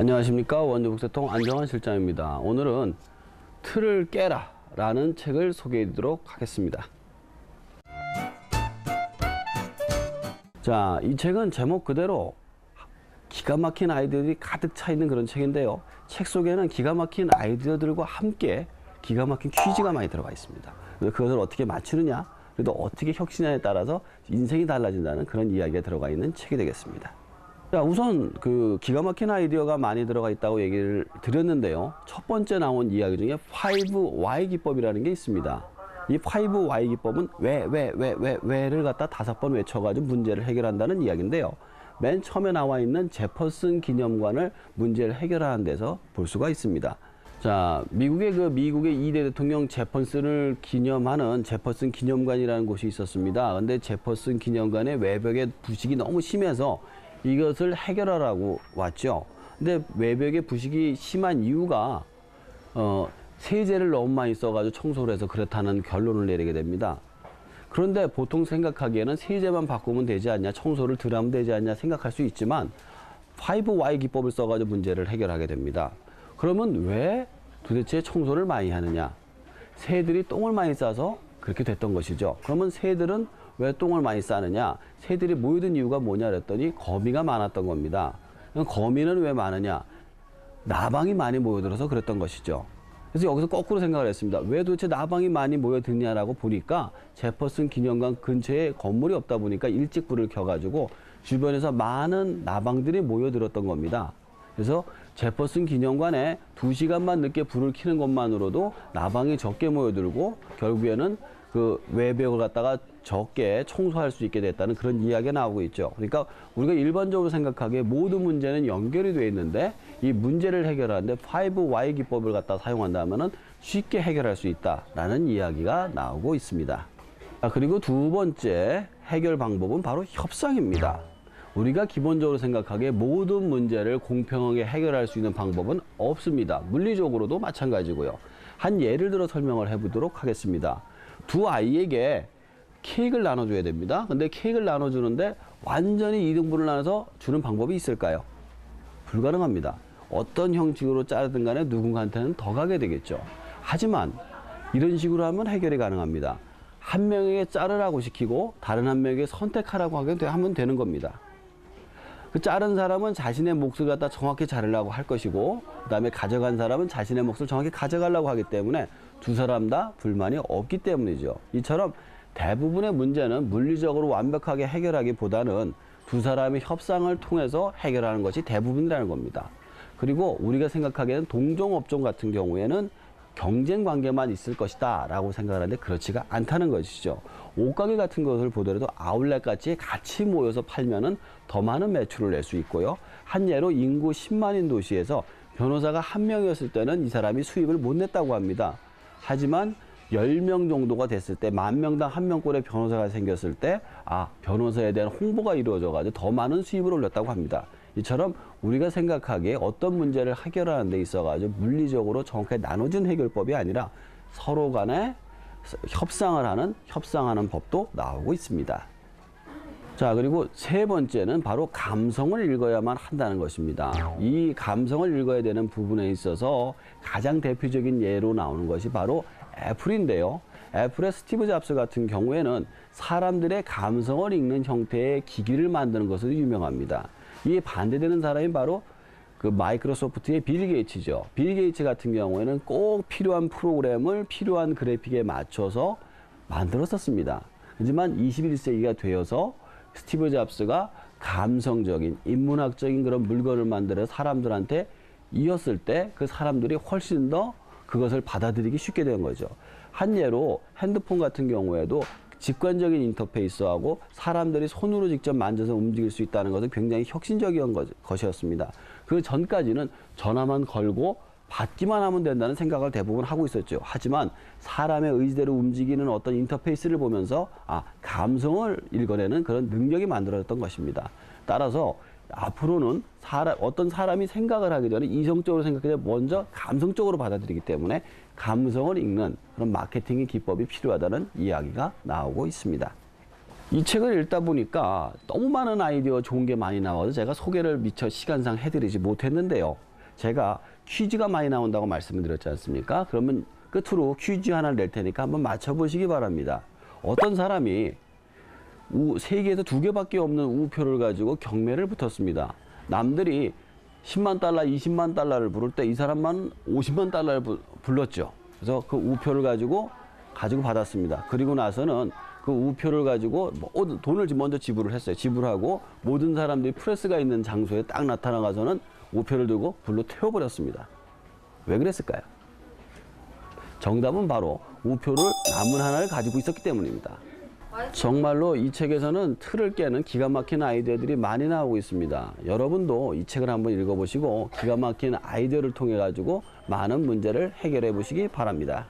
안녕하십니까. 원주국세통 안정환 실장입니다. 오늘은 틀을 깨라 라는 책을 소개해 드리도록 하겠습니다. 자, 이 책은 제목 그대로 기가 막힌 아이디어들이 가득 차 있는 그런 책인데요. 책 속에는 기가 막힌 아이디어들과 함께 기가 막힌 퀴즈가 많이 들어가 있습니다. 그것을 어떻게 맞추느냐, 그래도 어떻게 혁신하냐에 따라서 인생이 달라진다는 그런 이야기가 들어가 있는 책이 되겠습니다. 자, 우선 그 기가 막힌 아이디어가 많이 들어가 있다고 얘기를 드렸는데요. 첫 번째 나온 이야기 중에 5Y 기법이라는 게 있습니다. 이 5Y 기법은 왜를 갖다 5번 외쳐가지고 문제를 해결한다는 이야기인데요. 맨 처음에 나와 있는 제퍼슨 기념관을 문제를 해결하는 데서 볼 수가 있습니다. 자, 미국의 2대 대통령 제퍼슨을 기념하는 제퍼슨 기념관이라는 곳이 있었습니다. 근데 제퍼슨 기념관의 외벽의 부식이 너무 심해서 이것을 해결하라고 왔죠. 근데 외벽의 부식이 심한 이유가 세제를 너무 많이 써가지고 청소를 해서 그렇다는 결론을 내리게 됩니다. 그런데 보통 생각하기에는 세제만 바꾸면 되지 않냐, 청소를 덜 하면 되지 않냐 생각할 수 있지만 5Y 기법을 써가지고 문제를 해결하게 됩니다. 그러면 왜 도대체 청소를 많이 하느냐? 새들이 똥을 많이 싸서 그렇게 됐던 것이죠. 그러면 새들은 왜 똥을 많이 싸느냐? 새들이 모여든 이유가 뭐냐 그랬더니 거미가 많았던 겁니다. 거미는 왜 많으냐? 나방이 많이 모여들어서 그랬던 것이죠. 그래서 여기서 거꾸로 생각을 했습니다. 왜 도대체 나방이 많이 모여드냐라고 보니까 제퍼슨 기념관 근처에 건물이 없다 보니까 일찍 불을 켜가지고 주변에서 많은 나방들이 모여들었던 겁니다. 그래서 제퍼슨 기념관에 2시간만 늦게 불을 켜는 것만으로도 나방이 적게 모여들고 결국에는 그 외벽을 갖다가 적게 청소할 수 있게 됐다는 그런 이야기가 나오고 있죠. 그러니까 우리가 일반적으로 생각하기에 모든 문제는 연결이 되어 있는데 이 문제를 해결하는데 5Y 기법을 갖다 사용한다면은 쉽게 해결할 수 있다라는 이야기가 나오고 있습니다. 그리고 두 번째 해결 방법은 바로 협상입니다. 우리가 기본적으로 생각하기에 모든 문제를 공평하게 해결할 수 있는 방법은 없습니다. 물리적으로도 마찬가지고요. 한 예를 들어 설명을 해보도록 하겠습니다. 두 아이에게 케이크를 나눠줘야 됩니다. 근데 케이크를 나눠주는데 완전히 2등분을 나눠서 주는 방법이 있을까요? 불가능합니다. 어떤 형식으로 자르든 간에 누군가한테는 더 가게 되겠죠. 하지만 이런 식으로 하면 해결이 가능합니다. 한 명에게 자르라고 시키고 다른 한 명에게 선택하라고 하면 되는 겁니다. 그 자른 사람은 자신의 몫을 갖다 정확히 자르려고 할 것이고 그 다음에 가져간 사람은 자신의 몫을 정확히 가져가려고 하기 때문에 두 사람 다 불만이 없기 때문이죠. 이처럼 대부분의 문제는 물리적으로 완벽하게 해결하기보다는 두 사람의 협상을 통해서 해결하는 것이 대부분이라는 겁니다. 그리고 우리가 생각하기에는 동종업종 같은 경우에는 경쟁 관계만 있을 것이다 라고 생각하는데 그렇지가 않다는 것이죠. 옷가게 같은 것을 보더라도 아울렛 같이 같이 모여서 팔면은 더 많은 매출을 낼 수 있고요. 한 예로 인구 10만인 도시에서 변호사가 한 명이었을 때는 이 사람이 수입을 못 냈다고 합니다. 하지만 10명 정도가 됐을 때 10,000명당 한 명꼴의 변호사가 생겼을 때 변호사에 대한 홍보가 이루어져가지고 더 많은 수입을 올렸다고 합니다. 이처럼 우리가 생각하기에 어떤 문제를 해결하는 데 있어가지고 물리적으로 정확하게 나눠진 해결법이 아니라 서로 간에 협상하는 법도 나오고 있습니다. 자, 그리고 세 번째는 바로 감성을 읽어야만 한다는 것입니다. 이 감성을 읽어야 되는 부분에 있어서 가장 대표적인 예로 나오는 것이 바로 애플인데요. 애플의 스티브 잡스 같은 경우에는 사람들의 감성을 읽는 형태의 기기를 만드는 것으로 유명합니다. 이에 반대되는 사람이 바로 그 마이크로소프트의 빌 게이츠죠. 빌 게이츠 같은 경우에는 꼭 필요한 프로그램을 필요한 그래픽에 맞춰서 만들었었습니다. 하지만 21세기가 되어서 스티브 잡스가 감성적인 인문학적인 그런 물건을 만들어 사람들한테 이었을 때 그 사람들이 훨씬 더 그것을 받아들이기 쉽게 된 거죠. 한 예로 핸드폰 같은 경우에도 직관적인 인터페이스하고 사람들이 손으로 직접 만져서 움직일 수 있다는 것은 굉장히 혁신적인 것이었습니다. 그 전까지는 전화만 걸고 받기만 하면 된다는 생각을 대부분 하고 있었죠. 하지만 사람의 의지대로 움직이는 어떤 인터페이스를 보면서 감성을 읽어내는 그런 능력이 만들어졌던 것입니다. 따라서 앞으로는 어떤 사람이 생각을 하기 전에 이성적으로 생각해서 먼저 감성적으로 받아들이기 때문에 감성을 읽는 그런 마케팅의 기법이 필요하다는 이야기가 나오고 있습니다. 이 책을 읽다 보니까 너무 많은 아이디어 좋은 게 많이 나와서 제가 소개를 미처 시간상 해드리지 못했는데요. 제가 퀴즈가 많이 나온다고 말씀을 드렸지 않습니까? 그러면 끝으로 퀴즈 하나를 낼 테니까 한번 맞춰보시기 바랍니다. 어떤 사람이 세계에서 2개밖에 없는 우표를 가지고 경매를 붙었습니다. 남들이 10만 달러, 20만 달러를 부를 때 이 사람만 50만 달러를 불렀죠. 그래서 그 우표를 가지고 받았습니다. 그리고 나서는 그 우표를 가지고 돈을 먼저 지불을 했어요. 지불하고 모든 사람들이 프레스가 있는 장소에 딱 나타나가서는 우표를 들고 불로 태워버렸습니다. 왜 그랬을까요? 정답은 바로 우표를 나무 하나를 가지고 있었기 때문입니다. 정말로 이 책에서는 틀을 깨는 기가 막힌 아이디어들이 많이 나오고 있습니다. 여러분도 이 책을 한번 읽어보시고 기가 막힌 아이디어를 통해 가지고 많은 문제를 해결해 보시기 바랍니다.